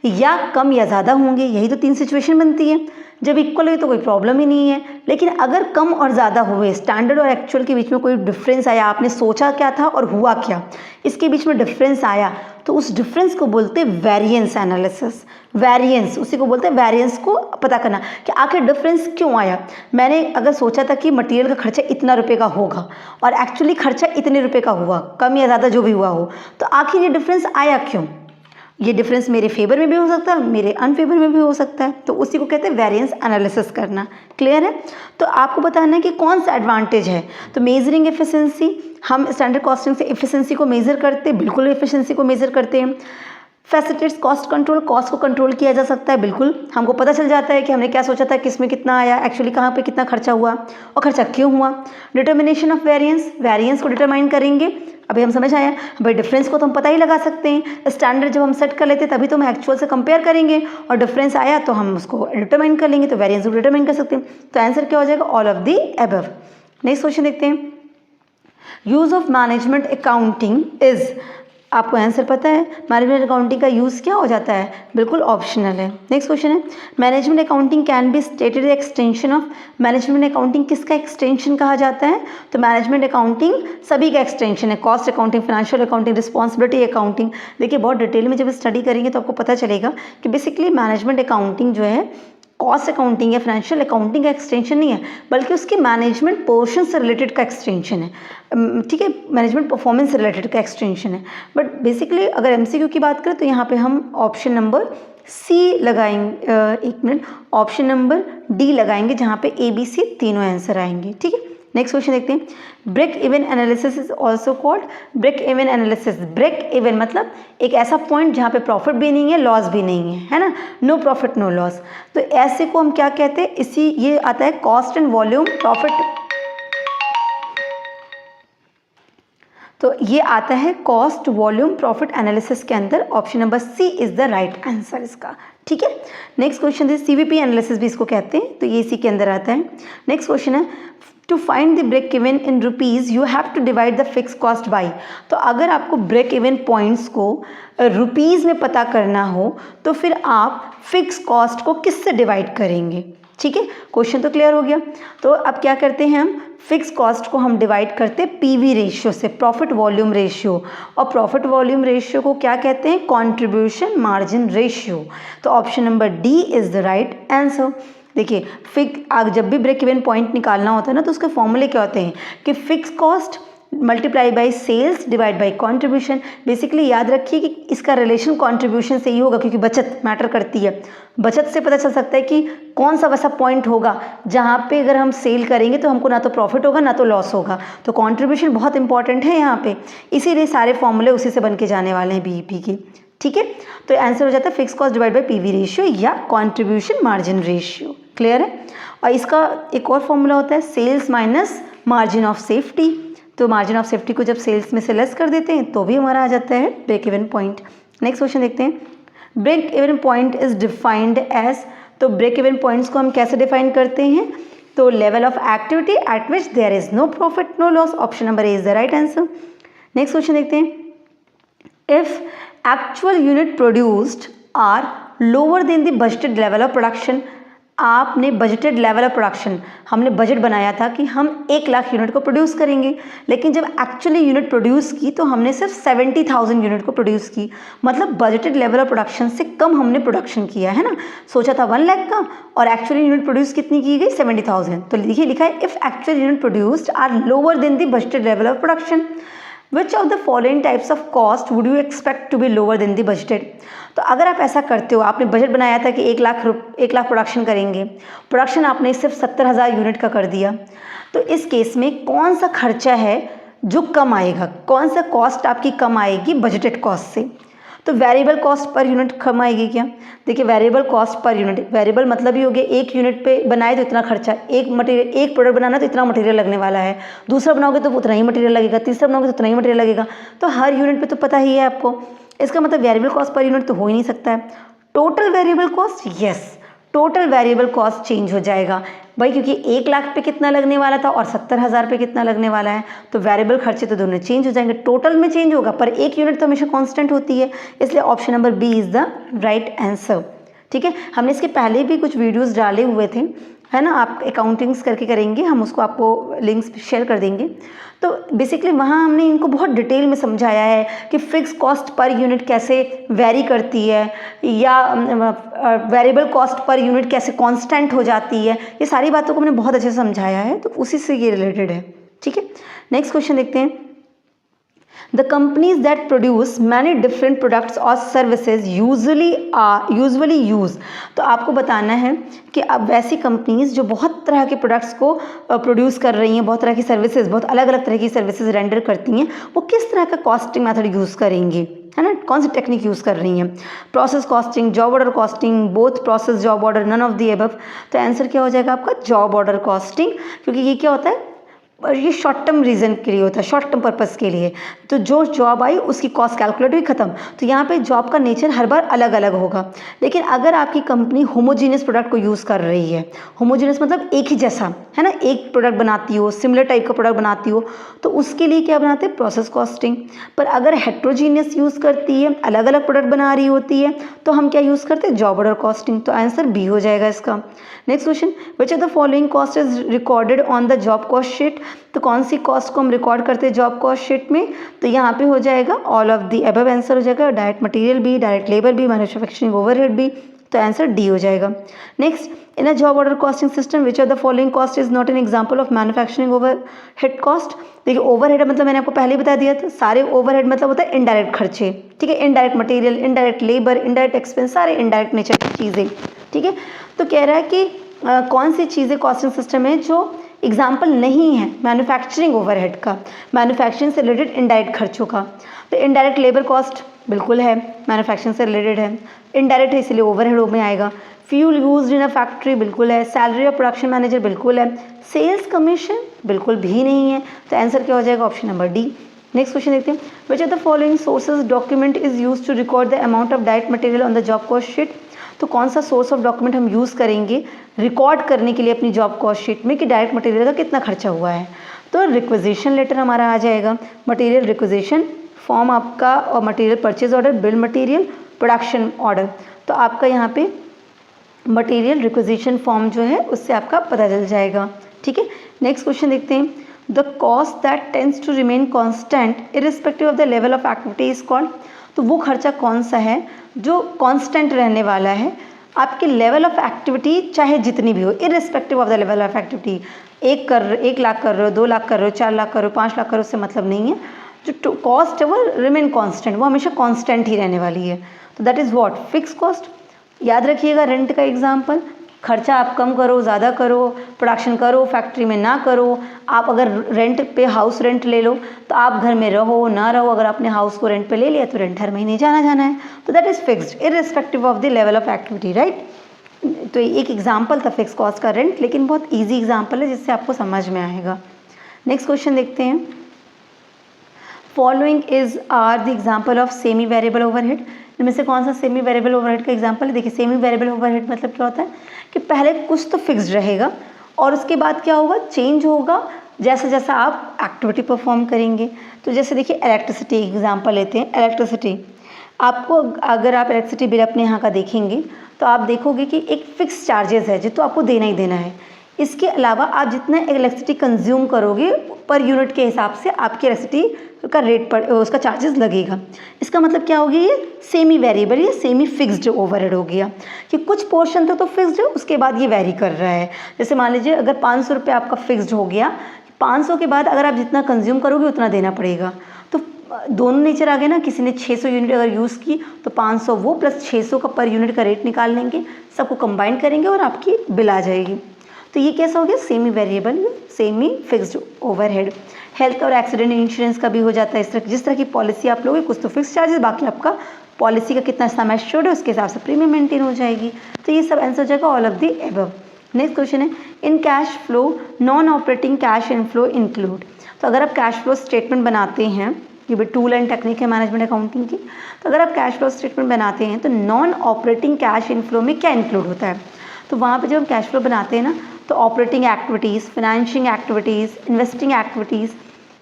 या कम या ज़्यादा होंगे, यही तो 3 सिचुएशन बनती है। जब इक्वल हुई तो कोई प्रॉब्लम ही नहीं है, लेकिन अगर कम और ज़्यादा हुए, स्टैंडर्ड और एक्चुअल के बीच में कोई डिफरेंस आया, आपने सोचा क्या था और हुआ क्या, इसके बीच में डिफरेंस आया, तो उस डिफरेंस को बोलते हैं वेरिएंस एनालिसिस। वेरिएंस उसी को बोलते हैं, वेरिएंस को पता करना कि आखिर डिफरेंस क्यों आया। मैंने अगर सोचा था कि मटेरियल का खर्चा इतना रुपए का होगा और एक्चुअली खर्चा इतने रुपए का हुआ, कम या ज़्यादा जो भी हुआ हो, तो आखिर ये डिफरेंस आया क्यों। ये डिफरेंस मेरे फेवर में भी हो सकता है, मेरे अनफेवर में भी हो सकता है, तो उसी को कहते हैं वेरिएंस एनालिसिस करना। क्लियर है, तो आपको बताना है कि कौन सा एडवांटेज है। तो मेजरिंग एफिशिएंसी, हम स्टैंडर्ड कॉस्टिंग से एफिशिएंसी को मेजर करते हैं, बिल्कुल एफिशिएंसी को मेजर करते हैं। फैसिलिटेट्स कॉस्ट कंट्रोल, कॉस्ट को कंट्रोल किया जा सकता है, बिल्कुल हमको पता चल जाता है कि हमने क्या सोचा था, किस में कितना आया, एक्चुअली कहाँ पे कितना खर्चा हुआ और खर्चा क्यों हुआ। डिटर्मिनेशन ऑफ वेरिएंस, वेरिएंस को डिटरमाइन करेंगे। अभी हम समझ आया भाई, डिफरेंस को तो हम पता ही लगा सकते हैं, स्टैंडर्ड जब हम सेट कर लेते हैं तभी तो हम एक्चुअल से कंपेयर करेंगे, और डिफरेंस आया तो हम उसको डिटरमाइन कर लेंगे, तो वेरिएंस को डिटरमाइन कर सकते हैं। तो आंसर क्या हो जाएगा, all of the above. Next question देखते हैं। Use of management accounting is, आपको आंसर पता है, मैनेजमेंट अकाउंटिंग का यूज़ क्या हो जाता है, बिल्कुल ऑप्शनल है। नेक्स्ट क्वेश्चन है, management accounting can be stated extension of, management accounting किसका एक्सटेंशन कहा जाता है, तो मैनेजमेंट अकाउंटिंग सभी का एक्सटेंशन है, cost accounting, financial accounting, responsibility accounting. देखिए बहुत डिटेल में जब स्टडी करेंगे तो आपको पता चलेगा कि बेसिकली मैनेजमेंट अकाउंटिंग जो है कॉस्ट अकाउंटिंग या फाइनेंशियल अकाउंटिंग का एक्सटेंशन नहीं है, बल्कि उसकी मैनेजमेंट पोर्शन से रिलेटेड का एक्सटेंशन है, ठीक है, मैनेजमेंट परफॉर्मेंस से रिलेटेड का एक्सटेंशन है। बट बेसिकली अगर एमसीक्यू की बात करें तो यहाँ पे हम ऑप्शन नंबर सी लगाएंगे, एक मिनट, ऑप्शन नंबर डी लगाएंगे जहाँ पे ए बी सी तीनों आंसर आएंगे, ठीक है। नेक्स्ट क्वेश्चन देखते हैं, break even analysis is also called, break even analysis, break even मतलब एक ऐसा पॉइंट जहाँ पे प्रॉफिट भी नहीं है लॉस भी नहीं है ना, नो प्रॉफिट नो लॉस, तो ऐसे को हम क्या कहते हैं, इसी ये आता है कॉस्ट एंड वॉल्यूम प्रॉफिट, तो ये आता है कॉस्ट वॉल्यूम प्रॉफिट एनालिसिस के अंदर, option number C is the right answer इसका, ठीक है। नेक्स्ट क्वेश्चन है, सीवीपी एनालिसिस भी इसको कहते हैं, तो ये इसी के अंदर आता है। नेक्स्ट क्वेश्चन है, to find the break even in rupees you have to divide the fix cost by, तो अगर आपको ब्रेक इवन पॉइंट्स को रुपीज़ में पता करना हो तो फिर आप फिक्स कॉस्ट को किससे डिवाइड करेंगे, ठीक है। क्वेश्चन तो क्लियर हो गया। तो अब क्या करते हैं, हम फिक्स कॉस्ट को हम डिवाइड करते हैं पीवी रेशियो से, प्रॉफिट वॉल्यूम रेशियो, और प्रॉफिट वॉल्यूम रेशियो को क्या कहते हैं, कंट्रीब्यूशन मार्जिन रेशियो, तो option number D is the right answer. देखिए जब भी ब्रेक इवन पॉइंट निकालना होता है ना तो उसके फॉर्मूले क्या होते हैं कि fix cost multiply by sales divide by contribution. Basically याद रखिए कि इसका रिलेशन कंट्रीब्यूशन से ही होगा, क्योंकि बचत मैटर करती है, बचत से पता चल सकता है कि कौन सा वैसा पॉइंट होगा जहाँ पे अगर हम सेल करेंगे तो हमको ना तो प्रॉफिट होगा ना तो लॉस होगा, तो कंट्रीब्यूशन बहुत इंपॉर्टेंट है यहाँ पे, इसीलिए सारे फॉर्मूले उसी से बन के जाने वाले हैं बीईपी के, ठीक है। तो आंसर हो जाता है fix cost divide by PV ratio या कंट्रीब्यूशन मार्जिन रेशियो, क्लियर है। और इसका एक और फॉर्मूला होता है sales minus margin of safety, तो मार्जिन ऑफ सेफ्टी को जब सेल्स में से लेस कर देते हैं तो भी हमारा आ जाता है break even point. Next question देखते हैं, break even point is defined as, तो ब्रेक इवन पॉइंट्स को हम कैसे डिफाइन करते हैं, तो level of activity at which there is no profit no loss, option number A is the right answer. Next question देखते हैं, if actual unit produced are lower than the budgeted level of production, आपने बजटेड लेवल ऑफ प्रोडक्शन, हमने बजट बनाया था कि हम 1 लाख यूनिट को प्रोड्यूस करेंगे, लेकिन जब एक्चुअली यूनिट प्रोड्यूस की तो हमने सिर्फ 70,000 यूनिट को प्रोड्यूस की, मतलब बजटेड लेवल ऑफ प्रोडक्शन से कम हमने प्रोडक्शन किया है ना, सोचा था 1 लाख का और एक्चुअली यूनिट प्रोड्यूस कितनी की गई 70,000, तो देखिए लिखा है if actual unit produced are lower than the budgeted level of production, which of the following types of cost would you expect to be lower than the budgeted. तो अगर आप ऐसा करते हो, आपने बजट बनाया था कि 1 लाख प्रोडक्शन करेंगे, प्रोडक्शन आपने सिर्फ 70,000 यूनिट का कर दिया, तो इस केस में कौन सा खर्चा है जो कम आएगा, कौन सा कॉस्ट आपकी कम आएगी बजटेड कॉस्ट से, तो वेरिएबल कॉस्ट पर यूनिट कम आएगी क्या। देखिए variable cost per unit, variable मतलब ही हो गया एक यूनिट पे बनाए तो इतना खर्चा, एक प्रोडक्ट बनाना तो इतना मटेरियल लगने वाला है, दूसरा बनाओगे तो उतना ही मटेरियल लगेगा, तीसरा बनाओगे तो उतना ही मटेरियल लगेगा, तो हर यूनिट पे तो पता ही है आपको, इसका मतलब वेरिएबल कॉस्ट पर यूनिट तो हो ही नहीं सकता है। Total variable cost, yes total variable cost change हो जाएगा भाई, क्योंकि 1 लाख पे कितना लगने वाला था और 70,000 पे कितना लगने वाला है, तो वेरिएबल खर्चे तो दोनों चेंज हो जाएंगे, टोटल में चेंज होगा पर एक यूनिट तो हमेशा कांस्टेंट होती है, इसलिए option number B is the right answer, ठीक है। हमने इसके पहले भी कुछ वीडियोस डाले हुए थे, है ना, आप अकाउंटिंग्स करके करेंगे, हम उसको आपको लिंक्स शेयर कर देंगे, तो बेसिकली वहाँ हमने इनको बहुत डिटेल में समझाया है कि फिक्स कॉस्ट पर यूनिट कैसे वेरी करती है या वेरिएबल कॉस्ट पर यूनिट कैसे कांस्टेंट हो जाती है, ये सारी बातों को हमने बहुत अच्छे से समझाया है, तो उसी से ये रिलेटेड है, ठीक है। नेक्स्ट क्वेश्चन देखते हैं, The companies that produce many different products or services usually use, तो आपको बताना है कि अब वैसी कंपनीज जो बहुत तरह के प्रोडक्ट्स को प्रोड्यूस कर रही हैं, बहुत तरह की सर्विसेज, बहुत अलग अलग तरह की सर्विसेज रेंडर करती हैं, वो किस तरह का कॉस्टिंग मेथड यूज़ करेंगी, है ना, कौन सी टेक्निक यूज़ कर रही हैं, process costing, job order costing, both process job order, none of the above, तो आंसर क्या हो जाएगा आपका जॉब ऑर्डर कॉस्टिंग, क्योंकि ये क्या होता है और ये शॉर्ट टर्म रीज़न के लिए होता है, शॉर्ट टर्म पर्पज़ के लिए। तो जो जॉब आई उसकी कॉस्ट कैलकुलेट हुई, ख़त्म। तो यहाँ पे जॉब का नेचर हर बार अलग अलग होगा। लेकिन अगर आपकी कंपनी होमोजीनियस प्रोडक्ट को यूज़ कर रही है, होमोजीनियस मतलब एक ही जैसा, है ना, एक प्रोडक्ट बनाती हो, सिमिलर टाइप का प्रोडक्ट बनाती हो, तो उसके लिए क्या बनाते हैं, प्रोसेस कॉस्टिंग। पर अगर हेट्रोजीनियस यूज़ करती है, अलग अलग प्रोडक्ट बना रही होती है, तो हम क्या यूज़ करते हैं, जॉब ऑर्डर कॉस्टिंग। तो आंसर बी हो जाएगा इसका। Next question, which of the following cost is recorded on the job cost sheet. तो कौन सी कॉस्ट को हम रिकॉर्ड करते हैं जॉब कॉस्ट शीट में, तो यहाँ पे हो जाएगा all of the above answer हो जाएगा। डायरेक्ट मटेरियल भी, डायरेक्ट लेबर भी, मैन्युफैक्चरिंग ओवरहेड भी, तो आंसर डी हो जाएगा। Next, in a job order costing system which of the following cost is not an example of manufacturing overhead cost. देखिए ओवरहेड मतलब मैंने आपको पहले ही बता दिया था, सारे ओवरहेड मतलब होता है इनडायरेक्ट खर्चे, ठीक है, indirect material, indirect labour, indirect expense, सारे इनडायरेक्ट नेचर की चीज़ें, ठीक है। तो कह रहा है कि कौन सी चीज़ें कॉस्टिंग सिस्टम है जो एग्जाम्पल नहीं है मैन्युफैक्चरिंग ओवरहेड का, मैन्युफैक्चरिंग से रिलेटेड इनडायरेक्ट खर्चों का। तो इनडायरेक्ट लेबर कॉस्ट बिल्कुल है, मैन्युफैक्चरिंग से रिलेटेड है, इनडायरेक्ट है इसलिए ओवरहेड में आएगा। Fuel used in a factory बिल्कुल है, सैलरी ऑफ प्रोडक्शन मैनेजर बिल्कुल है, सेल्स कमीशन बिल्कुल भी नहीं है। तो आंसर क्या हो जाएगा, option number D. Next question देखते हैं, which of the following sources document is use to record the amount of direct material on the job cost sheet. तो कौन सा सोर्स ऑफ डॉक्यूमेंट हम यूज़ करेंगे रिकॉर्ड करने के लिए अपनी जॉब कॉस्ट शीट में कि डायरेक्ट मटेरियल का कितना खर्चा हुआ है। तो रिक्विजिशन लेटर हमारा आ जाएगा, मटेरियल रिक्विजिशन फॉर्म आपका, और material purchase order, bill material, production order. तो आपका यहाँ पे मटेरियल रिक्विजिशन फॉर्म जो है उससे आपका पता चल जाएगा, ठीक है। नेक्स्ट क्वेश्चन देखते हैं, the cost that tends to remain constant irrespective of the level of activity is called. तो वो खर्चा कौन सा है जो कांस्टेंट रहने वाला है, आपके लेवल ऑफ एक्टिविटी चाहे जितनी भी हो, irrespective of the level of activity. 1 lakh कर रहे हो, 2 लाख कर रहे हो, 4 लाख कर रहे हो, 5 लाख कर रहे हो, उससे मतलब नहीं है। जो कॉस्ट है वो रिमेन कांस्टेंट, वो हमेशा कांस्टेंट ही रहने वाली है। तो that is what, fix cost. याद रखिएगा रेंट का एग्जाम्पल, खर्चा आप कम करो ज़्यादा करो, प्रोडक्शन करो फैक्ट्री में ना करो। आप अगर रेंट पे हाउस रेंट ले लो तो आप घर में रहो ना रहो, अगर आपने हाउस को रेंट पे ले लिया तो रेंट हर महीने जाना है। तो that is fixed irrespective of the level of activity, right. तो एक एग्जाम्पल था फिक्स कॉस्ट का रेंट, लेकिन बहुत ईजी एग्जाम्पल है जिससे आपको समझ में आएगा। नेक्स्ट क्वेश्चन देखते हैं, following is are the example of semi variable overhead. इनमें से कौन सा सेमी वेरिएबल ओवरहेड का एग्जाम्पल है। देखिए सेमी वेरिएबल ओवरहेड मतलब क्या होता है कि पहले कुछ तो फिक्स्ड रहेगा और उसके बाद क्या होगा, चेंज होगा जैसा जैसा आप एक्टिविटी परफॉर्म करेंगे। तो जैसे देखिए इलेक्ट्रिसिटी एग्जाम्पल लेते हैं। इलेक्ट्रिसिटी आपको, अगर आप इलेक्ट्रिसिटी बिल अपने यहाँ का देखेंगे तो आप देखोगे कि एक फिक्स चार्जेस है जो तो आपको देना ही देना है। इसके अलावा आप जितना इलेक्ट्रिसिटी कंज्यूम करोगे पर यूनिट के हिसाब से आपकी इलेक्ट्रिसिटी का रेट पर उसका चार्जेस लगेगा। इसका मतलब क्या हो गया, ये सेमी वेरिएबल या सेमी फिक्स्ड ओवरहेड हो गया कि कुछ पोर्शन तो फिक्स्ड है, उसके बाद ये वेरी कर रहा है। जैसे मान लीजिए अगर 500 रुपये आपका फिक्स्ड हो गया, 500 के बाद अगर आप जितना कंज्यूम करोगे उतना देना पड़ेगा। तो दोनों नेचर आ गए ना, किसी ने 600 यूनिट अगर यूज़ की तो 500 वो प्लस 600 का पर यूनिट का रेट निकाल लेंगे, सबको कंबाइन करेंगे और आपकी बिल आ जाएगी। तो ये कैसा हो गया, semi variable semi fixed overhead. Health और एक्सीडेंट इंश्योरेंस का भी हो जाता है इस तरह, जिस तरह की पॉलिसी आप लोगे कुछ तो फिक्स चार्जेस, बाकी आपका पॉलिसी का कितना सम एश्योर्ड है उसके हिसाब से प्रीमियम मेंटेन हो जाएगी। तो ये सब आंसर हो जाएगा all of the above. Next question है, in cash flow non operating cash inflow include. तो अगर आप कैश फ्लो स्टेटमेंट बनाते हैं, ये भी टूल एंड टेक्निक है मैनेजमेंट अकाउंटिंग की, तो अगर आप कैश फ्लो स्टेटमेंट बनाते हैं तो नॉन ऑपरेटिंग कैश इनफ्लो में क्या इंक्लूड होता है। तो वहाँ पे जब हम कैश फ्लो बनाते हैं ना तो operating activities, financing activities, investing activities,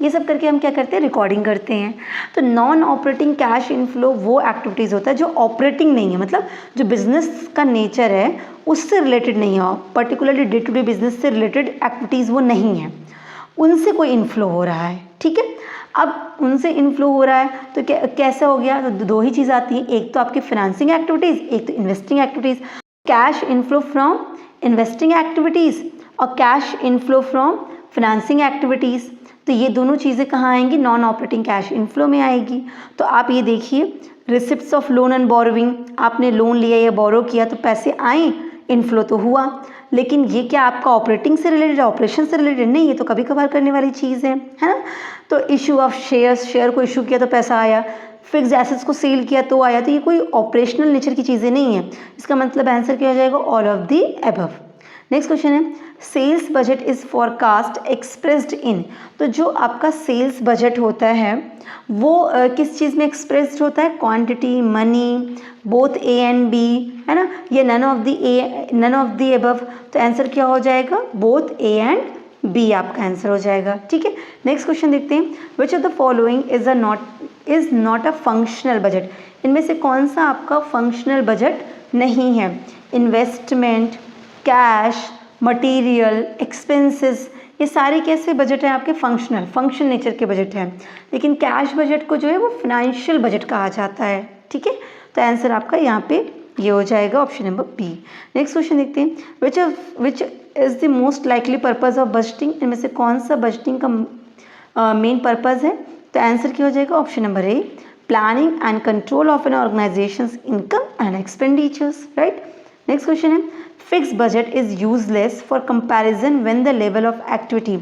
ये सब करके हम क्या करते हैं, रिकॉर्डिंग करते हैं। तो नॉन ऑपरेटिंग कैश इनफ्लो वो एक्टिविटीज़ होता है जो ऑपरेटिंग नहीं है, मतलब जो बिजनेस का नेचर है उससे रिलेटेड नहीं है, particularly day to day business से रिलेटेड एक्टिविटीज़ वो नहीं है, उनसे कोई इनफ्लो हो रहा है, ठीक है। अब उनसे इनफ्लो हो रहा है तो कैसे हो गया, तो दो ही चीज़ आती है, एक तो आपकी फाइनेंसिंग एक्टिविटीज़, एक तो investing activities. Cash inflow from investing activities और cash inflow from financing activities, तो ये दोनों चीज़ें कहाँ आएंगी, नॉन ऑपरेटिंग कैश इनफ्लो में आएगी। तो आप ये देखिए, receipts of loan and borrowing, आपने लोन लिया या बोरो किया तो पैसे आए, इनफ्लो तो हुआ, लेकिन ये क्या आपका ऑपरेटिंग से रिलेटेड है, ऑपरेशन से रिलेटेड नहीं, ये तो कभी कभार करने वाली चीज़ है ना। तो इशू ऑफ शेयर्स, शेयर को इशू किया तो पैसा आया, फिक्स्ड एसेट्स को सेल किया तो आया, तो ये कोई ऑपरेशनल नेचर की चीज़ें नहीं है। इसका मतलब आंसर क्या हो जाएगा, all of the above. Next question है sales budget is forecast expressed in. तो जो आपका सेल्स बजट होता है वो किस चीज़ में एक्सप्रेस्ड होता है? Quantity, money, both A and B, है ना, ये नन ऑफ द अबव। तो आंसर क्या हो जाएगा? बोथ ए एंड बी आपका आंसर हो जाएगा। ठीक है, नेक्स्ट क्वेश्चन देखते हैं। Which of the following is not a functional budget. इनमें से कौन सा आपका फंक्शनल बजट नहीं है? इन्वेस्टमेंट, कैश, मटेरियल, एक्सपेंसेस, ये सारे कैसे बजट हैं आपके? फंक्शनल नेचर के बजट हैं। लेकिन कैश बजट को जो है वो फाइनेंशियल बजट कहा जाता है। ठीक है, तो आंसर आपका यहाँ पे ये हो जाएगा option number B. Next question देखते हैं। Which is the most likely purpose of budgeting. इनमें से कौन सा बजटिंग का मेन पर्पज है? तो आंसर क्या हो जाएगा? Option number A, planning and control of an organisations income and expenditures, right. Next question है fix budget is useless for comparison when the level of activity.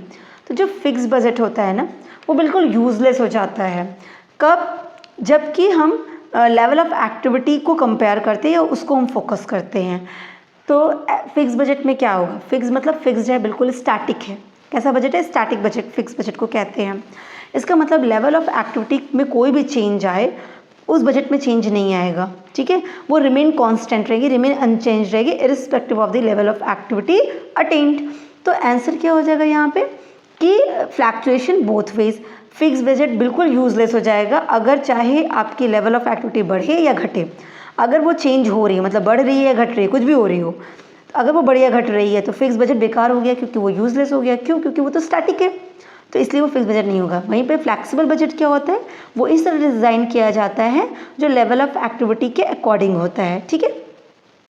तो जो फिक्स बजट होता है ना वो बिल्कुल यूजलेस हो जाता है। कब? जबकि हम लेवल ऑफ एक्टिविटी को कंपेयर करते हैं या उसको हम फोकस करते हैं। तो फिक्स बजट में क्या होगा? फिक्स मतलब फिक्स्ड है, बिल्कुल स्टैटिक है। कैसा बजट है? स्टैटिक बजट, फिक्स बजट को कहते हैं। इसका मतलब लेवल ऑफ एक्टिविटी में कोई भी चेंज आए उस बजट में चेंज नहीं आएगा। ठीक है, वो रिमेन कांस्टेंट रहेगी, रिमेन अनचेंज रहेगी irrespective of the level of activity attend. तो आंसर क्या हो जाएगा यहाँ पे कि fluctuation both ways. Fix budget बिल्कुल यूजलेस हो जाएगा अगर चाहे आपकी लेवल ऑफ एक्टिविटी बढ़े या घटे। अगर वो चेंज हो रही है, मतलब बढ़ रही है या घट रही है, कुछ भी हो रही हो, तो अगर वो बढ़ या घट रही है तो फिक्स बजट बेकार हो गया क्योंकि वो यूजलेस हो गया। क्यों? क्योंकि वो तो स्टैटिक है, तो इसलिए वो फिक्स बजट नहीं होगा। वहीं पे फ्लैक्सिबल बजट क्या होता है? वो इस तरह डिज़ाइन किया जाता है जो लेवल ऑफ एक्टिविटी के अकॉर्डिंग होता है। ठीक है,